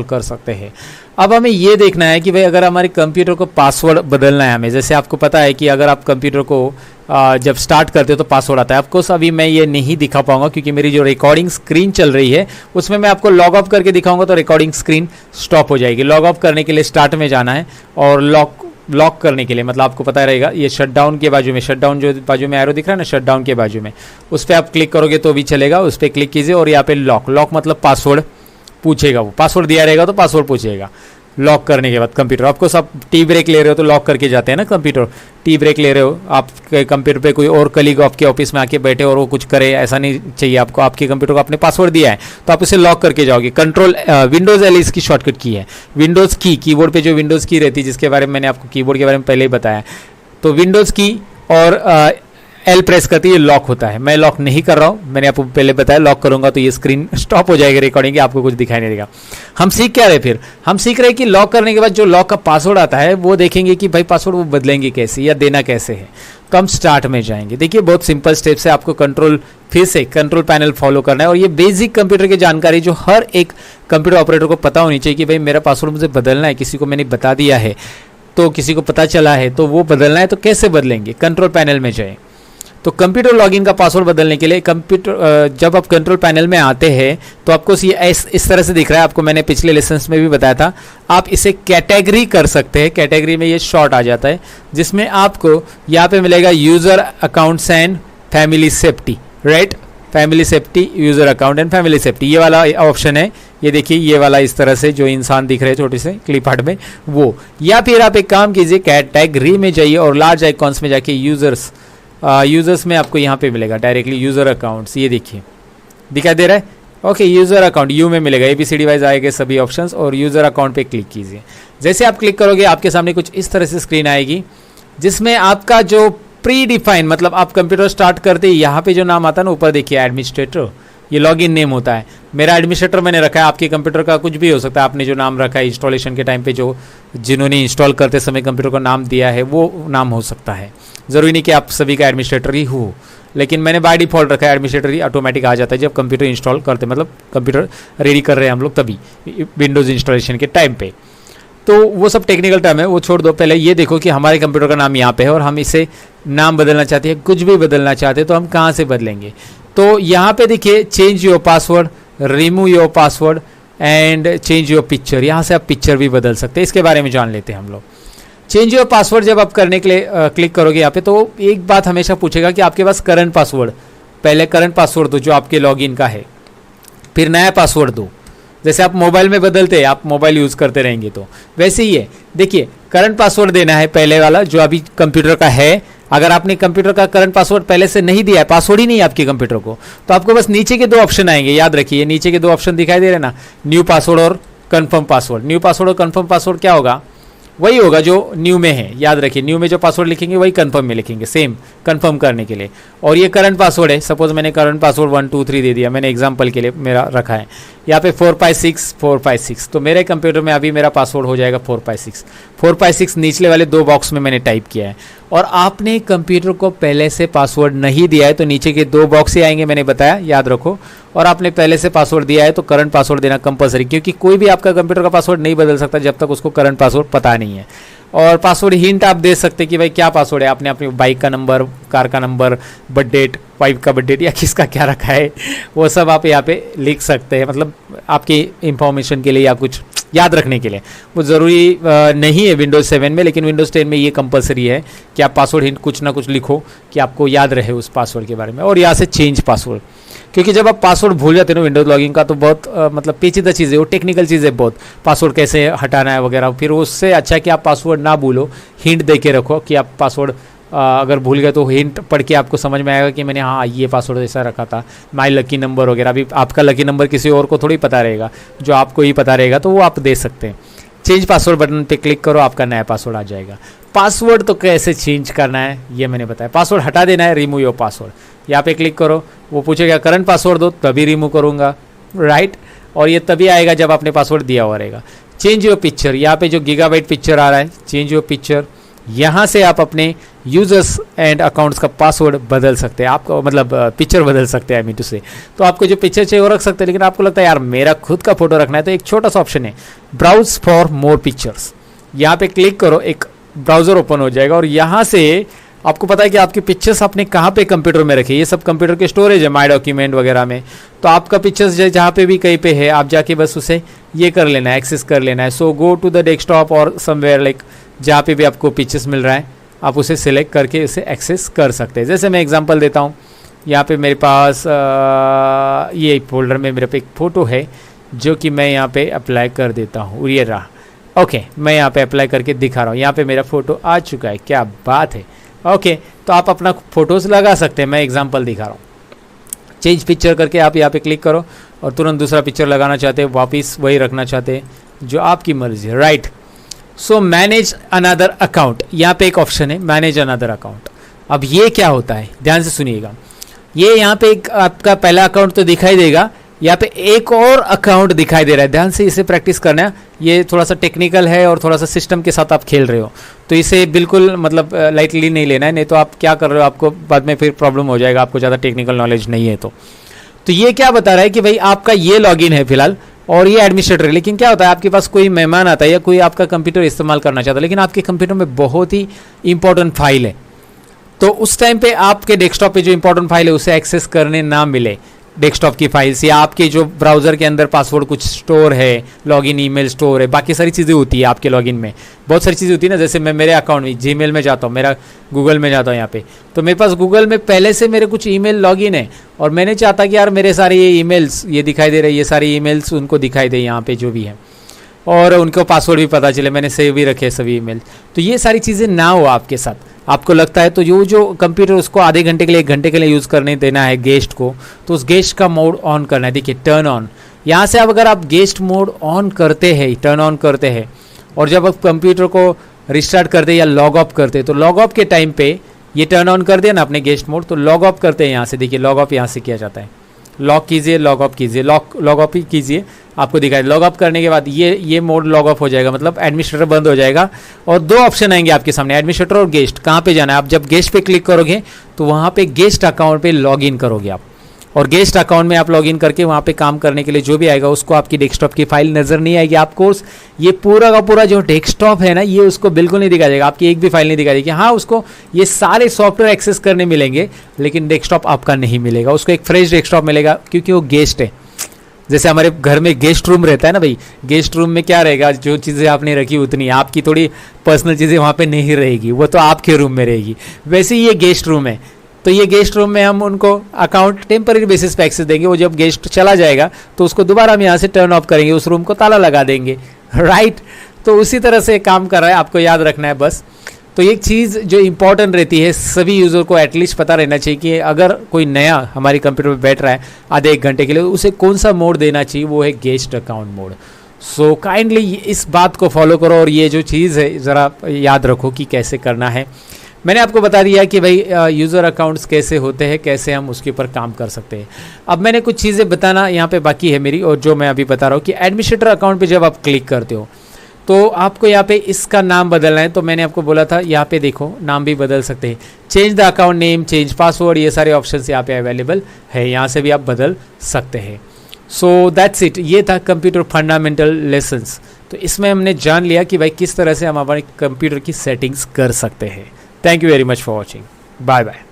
कर सकते हैं। अब हमें ये देखना है कि भाई अगर हमारे कंप्यूटर को पासवर्ड बदलना है हमें, जैसे आपको पता है कि अगर आप कंप्यूटर को जब स्टार्ट करते हो तो पासवर्ड आता है। आपको अभी मैं ये नहीं दिखा पाऊंगा क्योंकि मेरी जो रिकॉर्डिंग स्क्रीन चल रही है उसमें मैं आपको लॉग ऑफ करके दिखाऊंगा तो रिकॉर्डिंग स्क्रीन स्टॉप हो जाएगी। लॉग ऑफ करने के लिए स्टार्ट में जाना है और लॉक करने के लिए मतलब आपको पता रहेगा ये शटडाउन के बाजू में, शटडाउन जो बाजू में एरो दिख रहा है ना, शटडाउन के बाजू में, उस पर आप क्लिक करोगे तो भी चलेगा। उस पर क्लिक कीजिए और यहाँ पे लॉक मतलब पासवर्ड पूछेगा, वो पासवर्ड दिया रहेगा तो पासवर्ड पूछेगा। लॉक करने के बाद कंप्यूटर, आपको सब टी ब्रेक ले रहे हो तो लॉक करके जाते हैं ना कंप्यूटर, टी ब्रेक ले रहे हो आप कंप्यूटर पे, कोई और कलीग आपके ऑफिस में आके बैठे और वो कुछ करे, ऐसा नहीं चाहिए आपको। आपके कंप्यूटर को आपने पासवर्ड दिया है तो आप उसे लॉक करके जाओगे। कंट्रोल विंडोज एल इसकी शॉर्टकट की है। विंडोज़ की कीबोर्ड पे जो विंडोज़ की रहती है जिसके बारे में मैंने आपको कीबोर्ड के बारे में पहले ही बताया, तो विंडोज़ की और एल प्रेस करते ही लॉक होता है। मैं लॉक नहीं कर रहा हूँ, मैंने आपको पहले बताया, लॉक करूंगा तो ये स्क्रीन स्टॉप हो जाएगी रिकॉर्डिंग की, आपको कुछ दिखाई नहीं देगा। हम सीख क्या रहे फिर, हम सीख रहे हैं कि लॉक करने के बाद जो लॉक का पासवर्ड आता है वो देखेंगे कि भाई पासवर्ड वो बदलेंगे कैसे या देना कैसे है। तो हम स्टार्ट में जाएंगे। देखिए बहुत सिंपल स्टेप्स है, आपको फिर से कंट्रोल पैनल फॉलो करना है और ये बेसिक कंप्यूटर की जानकारी जो हर एक कंप्यूटर ऑपरेटर को पता होनी चाहिए कि भाई मेरा पासवर्ड मुझे बदलना है, किसी को मैंने बता दिया है तो किसी को पता चला है तो वो बदलना है, तो कैसे बदलेंगे। कंट्रोल पैनल में जाए तो कंप्यूटर लॉगिन का पासवर्ड बदलने के लिए जब आप कंट्रोल पैनल में आते हैं तो आपको इस तरह से दिख रहा है। आपको मैंने पिछले लेसन्स में भी बताया था, आप इसे कैटेगरी कर सकते हैं। कैटेगरी में ये शॉर्ट आ जाता है जिसमें आपको यहाँ पे मिलेगा user accounts and family safety, right. Family safety, user account and family safety, ये वाला ऑप्शन है। ये देखिए ये वाला इस तरह से जो इंसान दिख रहे हैं छोटे से क्लिप आर्ट में वो, या फिर आप एक काम कीजिए कैटेगरी में जाइए और लार्ज आइकॉन्स में जाके यूजर्स में आपको यहाँ पे मिलेगा डायरेक्टली यूजर अकाउंट्स। ये देखिए दिखाई दे रहा है, ओके। यूजर अकाउंट यू में मिलेगा, ABCD वाइज आएंगे सभी ऑप्शंस और यूजर अकाउंट पे क्लिक कीजिए। जैसे आप क्लिक करोगे आपके सामने कुछ इस तरह से स्क्रीन आएगी जिसमें आपका जो प्री डिफाइन, मतलब आप कंप्यूटर स्टार्ट करते ही यहाँ पे जो नाम आता है ना ऊपर देखिए एडमिनिस्ट्रेटर, ये लॉगिन नेम होता है। मेरा एडमिनिस्ट्रेटर मैंने रखा है, आपके कंप्यूटर का कुछ भी हो सकता है। आपने जो नाम रखा है इंस्टॉलेशन के टाइम पे जिन्होंने इंस्टॉल करते समय कंप्यूटर को नाम दिया है वो नाम हो सकता है। ज़रूरी नहीं कि आप सभी का एडमिनिस्ट्रेटर ही हो, लेकिन मैंने बाय डिफ़ॉल्ट रखा है एडमिनिस्ट्रेटर ही ऑटोमेटिक आ जाता है जब कंप्यूटर इंस्टॉल करते, मतलब कंप्यूटर रेडी कर रहे हैं हम लोग तभी विंडोज़ इंस्टॉलेशन के टाइम पे। तो वो सब टेक्निकल टर्म है, वो छोड़ दो। पहले ये देखो कि हमारे कंप्यूटर का नाम यहाँ पे है और हम इसे नाम बदलना चाहते हैं, कुछ भी बदलना चाहते हैं तो हम कहाँ से बदलेंगे। तो यहाँ पे देखिए change your password, remove your password and change your picture, यहाँ से आप पिक्चर भी बदल सकते हैं। इसके बारे में जान लेते हैं हम लोग। चेंज योर पासवर्ड जब आप करने के लिए क्लिक करोगे यहाँ पे तो एक बात हमेशा पूछेगा कि आपके पास करंट पासवर्ड, पहले करंट पासवर्ड दो जो आपके लॉगिन का है, फिर नया पासवर्ड दो। जैसे आप मोबाइल में बदलते हैं, आप मोबाइल यूज़ करते रहेंगे तो वैसे ही है। देखिए करंट पासवर्ड देना है पहले वाला जो अभी कंप्यूटर का है। अगर आपने कंप्यूटर का करंट पासवर्ड पहले से नहीं दिया है, पासवर्ड ही नहीं है आपके कंप्यूटर को, तो आपको बस नीचे के दो ऑप्शन आएंगे, याद रखिए नीचे के दो ऑप्शन दिखाई दे रहे ना, न्यू पासवर्ड और कन्फर्म पासवर्ड। न्यू पासवर्ड और कन्फर्म पासवर्ड क्या होगा, वही होगा जो न्यू में है। याद रखिए न्यू में जो पासवर्ड लिखेंगे वही कन्फर्म में लिखेंगे, सेम कन्फर्म करने के लिए। और ये करंट पासवर्ड है, सपोज मैंने करंट पासवर्ड 1 2 3 दे दिया, मैंने एग्जांपल के लिए मेरा रखा है यहाँ पे 456 तो मेरे कंप्यूटर में अभी मेरा पासवर्ड हो जाएगा 456 निचले वाले दो बॉक्स में मैंने टाइप किया है। और आपने कंप्यूटर को पहले से पासवर्ड नहीं दिया है तो नीचे के दो बॉक्स ही आएंगे, मैंने बताया याद रखो। और आपने पहले से पासवर्ड दिया है तो करंट पासवर्ड देना कंपलसरी, क्योंकि कोई भी आपका कंप्यूटर का पासवर्ड नहीं बदल सकता जब तक उसको करंट पासवर्ड पता नहीं है। और पासवर्ड हिंट आप दे सकते कि भाई क्या पासवर्ड है, आपने अपनी बाइक का नंबर, कार का नंबर, बर्थ डेट, वाइफ का बर्थ डेट या किसका क्या रखा है वो सब आप यहाँ पे लिख सकते हैं, मतलब आपकी इंफॉर्मेशन के लिए या कुछ याद रखने के लिए। वो ज़रूरी नहीं है विंडोज़ 7 में, लेकिन विंडोज़ 10 में ये कंपलसरी है कि आप पासवर्ड हिंट कुछ ना कुछ लिखो कि आपको याद रहे उस पासवर्ड के बारे में। और यहाँ से चेंज पासवर्ड, क्योंकि जब आप पासवर्ड भूल जाते हैं ना विंडोज़ लॉगिन का तो बहुत मतलब पेचीदा चीज़ है, वो टेक्निकल चीज़ है बहुत, पासवर्ड कैसे हटाना है वगैरह। फिर उससे अच्छा है कि आप पासवर्ड ना भूलो, हिंट दे के रखो कि आप पासवर्ड अगर भूल गए तो हिंट पढ़ के आपको समझ में आएगा कि मैंने हाँ ये पासवर्ड ऐसा रखा था, माई लकी नंबर वगैरह। अभी आपका लकी नंबर किसी और को थोड़ी पता रहेगा, जो आपको ही पता रहेगा, तो वो आप दे सकते हैं। चेंज पासवर्ड बटन पे क्लिक करो, आपका नया पासवर्ड आ जाएगा। पासवर्ड तो कैसे चेंज करना है ये मैंने बताया। पासवर्ड हटा देना है, रिमूव योर पासवर्ड, यहाँ पे क्लिक करो। वो पूछेगा करंट पासवर्ड दो, तभी रिमूव करूँगा, राइट। और ये तभी आएगा जब आपने पासवर्ड दिया हुआ रहेगा। चेंज योर पिक्चर, यहाँ पे जो गीगाबाइट पिक्चर आ रहा है, चेंज योर पिक्चर, यहाँ से आप अपने यूजर्स एंड अकाउंट्स का पासवर्ड बदल सकते हैं, आपको मतलब पिक्चर बदल सकते हैं, आई मीन टू से। तो आपको जो पिक्चर चाहिए वो रख सकते हैं, लेकिन आपको लगता है यार मेरा खुद का फोटो रखना है, तो एक छोटा सा ऑप्शन है, ब्राउज फॉर मोर पिक्चर्स। यहाँ पे क्लिक करो, एक ब्राउजर ओपन हो जाएगा और यहाँ से आपको पता है कि आपकी पिक्चर्स आपने कहाँ पे कंप्यूटर में रखे, ये सब कंप्यूटर के स्टोरेज है, माई डॉक्यूमेंट वगैरह में। तो आपका पिक्चर्स जहाँ पे भी कहीं पे है, आप जाके बस उसे ये कर लेना है, एक्सेस कर लेना है। सो गो टू द डेस्कटॉप और समवेयर लाइक जहाँ पे भी आपको पिक्चर्स मिल रहा है, आप उसे सिलेक्ट करके उसे एक्सेस कर सकते हैं। जैसे मैं एग्जांपल देता हूँ, यहाँ पे मेरे पास ये फोल्डर में मेरे पे एक फ़ोटो है जो कि मैं यहाँ पे अप्लाई कर देता हूँ, ये रहा। ओके, मैं यहाँ पे अप्लाई करके दिखा रहा हूँ, यहाँ पे मेरा फ़ोटो आ चुका है, क्या बात है। ओके, तो आप अपना फ़ोटोज़ लगा सकते हैं, मैं एग्जांपल दिखा रहा हूँ। चेंज पिक्चर करके आप यहाँ पे क्लिक करो और तुरंत दूसरा पिक्चर लगाना चाहते हैं, वापस वही रखना चाहते हैं, जो आपकी मर्जी है, राइट। सो मैनेज अनदर अकाउंट, यहाँ पे एक ऑप्शन है मैनेज अनदर अकाउंट। अब ये क्या होता है, ध्यान से सुनिएगा। ये यहाँ पे एक आपका पहला अकाउंट तो दिखाई देगा, यहाँ पे एक और अकाउंट दिखाई दे रहा है, ध्यान से इसे प्रैक्टिस करना है। ये थोड़ा सा टेक्निकल है और थोड़ा सा सिस्टम के साथ आप खेल रहे हो, तो इसे बिल्कुल मतलब लाइटली नहीं लेना है, नहीं तो आप क्या कर रहे हो, आपको बाद में फिर प्रॉब्लम हो जाएगा, आपको ज़्यादा टेक्निकल नॉलेज नहीं है। तो ये क्या बता रहा है कि भाई आपका ये लॉगिन है फिलहाल और ये एडमिनिस्ट्रेटर है, लेकिन क्या होता है आपके पास कोई मेहमान आता है या कोई आपका कंप्यूटर इस्तेमाल करना चाहता है, लेकिन आपके कंप्यूटर में बहुत ही इंपॉर्टेंट फाइल है, तो उस टाइम पे आपके डेस्कटॉप पे जो इंपॉर्टेंट फाइल है उसे एक्सेस करने ना मिले डेस्कटॉप की फाइल्स, या आपके जो ब्राउज़र के अंदर पासवर्ड कुछ स्टोर है, लॉगिन ईमेल स्टोर है, बाकी सारी चीज़ें होती है आपके लॉगिन में, बहुत सारी चीज़ें होती है ना। जैसे मैं मेरे अकाउंट में जीमेल में जाता हूँ, मेरा गूगल में जाता हूँ यहाँ पे, तो मेरे पास गूगल में पहले से मेरे कुछ ईमेल लॉगिन है और मैंने चाहता कि यार मेरे सारे ये ईमेल्स ये दिखाई दे रहे, ये सारे ईमेल्स उनको दिखाई दे यहाँ पे जो भी है, और उनको पासवर्ड भी पता चले, मैंने सेव भी रखे सभी ईमेल। तो ये सारी चीज़ें ना हो आपके साथ, आपको लगता है तो जो कंप्यूटर उसको आधे घंटे के लिए 1 घंटे के लिए यूज़ करने देना है गेस्ट को, तो उस गेस्ट का मोड ऑन करना है। देखिए टर्न ऑन, यहाँ से अब अगर आप गेस्ट मोड ऑन करते हैं, टर्न ऑन करते हैं, और जब आप कंप्यूटर को रिस्टार्ट करते हैं या लॉग ऑफ करते हैं, तो लॉग ऑफ के टाइम पे ये टर्न ऑन कर दिया ना अपने गेस्ट मोड, तो लॉग ऑफ करते हैं यहाँ से, देखिए लॉग ऑफ यहाँ से किया जाता है, लॉक कीजिए, लॉग ऑफ कीजिए, लॉग ऑफ ही कीजिए, आपको दिखाई लॉग ऑफ करने के बाद ये मोड लॉग ऑफ हो जाएगा, मतलब एडमिनिस्ट्रेटर बंद हो जाएगा और 2 ऑप्शन आएंगे आपके सामने, एडमिनिस्ट्रेटर और गेस्ट। कहाँ पे जाना है, आप जब गेस्ट पे क्लिक करोगे तो वहाँ पे गेस्ट अकाउंट पे लॉग इन करोगे आप, और गेस्ट अकाउंट में आप लॉग इन करके वहाँ पे काम करने के लिए जो भी आएगा उसको आपकी डेस्कटॉप की फाइल नज़र नहीं आएगी, आपको ये पूरा का पूरा जो डेस्कटॉप है ना ये उसको बिल्कुल नहीं दिखाई देगा, आपकी एक भी फाइल नहीं दिखाई देगी। हाँ, उसको ये सारे सॉफ्टवेयर एक्सेस करने मिलेंगे, लेकिन डेस्कटॉप आपका नहीं मिलेगा, उसको एक फ्रेश डेस्कटॉप मिलेगा, क्योंकि वो गेस्ट है। जैसे हमारे घर में गेस्ट रूम रहता है ना भाई, गेस्ट रूम में क्या रहेगा, जो चीज़ें आपने रखी उतनी, आपकी थोड़ी पर्सनल चीज़ें वहाँ पे नहीं रहेगी, वो तो आपके रूम में रहेगी। वैसे ही ये गेस्ट रूम है, तो ये गेस्ट रूम में हम उनको अकाउंट टेम्पररी बेसिस पे एक्सेस देंगे, वो जब गेस्ट चला जाएगा तो उसको दोबारा हम यहाँ से टर्न ऑफ करेंगे, उस रूम को ताला लगा देंगे, राइट। तो उसी तरह से काम कर रहा है, आपको याद रखना है बस। तो एक चीज़ जो इंपॉर्टेंट रहती है, सभी यूज़र को एटलीस्ट पता रहना चाहिए कि अगर कोई नया हमारे कंप्यूटर पर बैठ रहा है आधे 1 घंटे के लिए, उसे कौन सा मोड देना चाहिए, वो है guest account mode. So kindly इस बात को फॉलो करो और ये जो चीज़ है ज़रा याद रखो कि कैसे करना है। मैंने आपको बता दिया कि भाई यूज़र अकाउंट्स कैसे होते हैं, कैसे हम उसके ऊपर काम कर सकते हैं। अब मैंने कुछ चीज़ें बताना यहाँ पे बाकी है मेरी, और जो मैं अभी बता रहा हूँ कि एडमिनिस्ट्रेटर अकाउंट पे जब आप क्लिक करते हो तो आपको यहाँ पे इसका नाम बदलना है। तो मैंने आपको बोला था यहाँ पे देखो नाम भी बदल सकते हैं, change the account name, change password, ये सारे ऑप्शंस यहाँ पे अवेलेबल है, यहाँ से भी आप बदल सकते हैं। सो दैट्स इट, ये था कंप्यूटर फंडामेंटल लेसन्स। तो इसमें हमने जान लिया कि भाई किस तरह से हम हमारे कंप्यूटर की सेटिंग्स कर सकते हैं। Thank you very much for watching. Bye bye.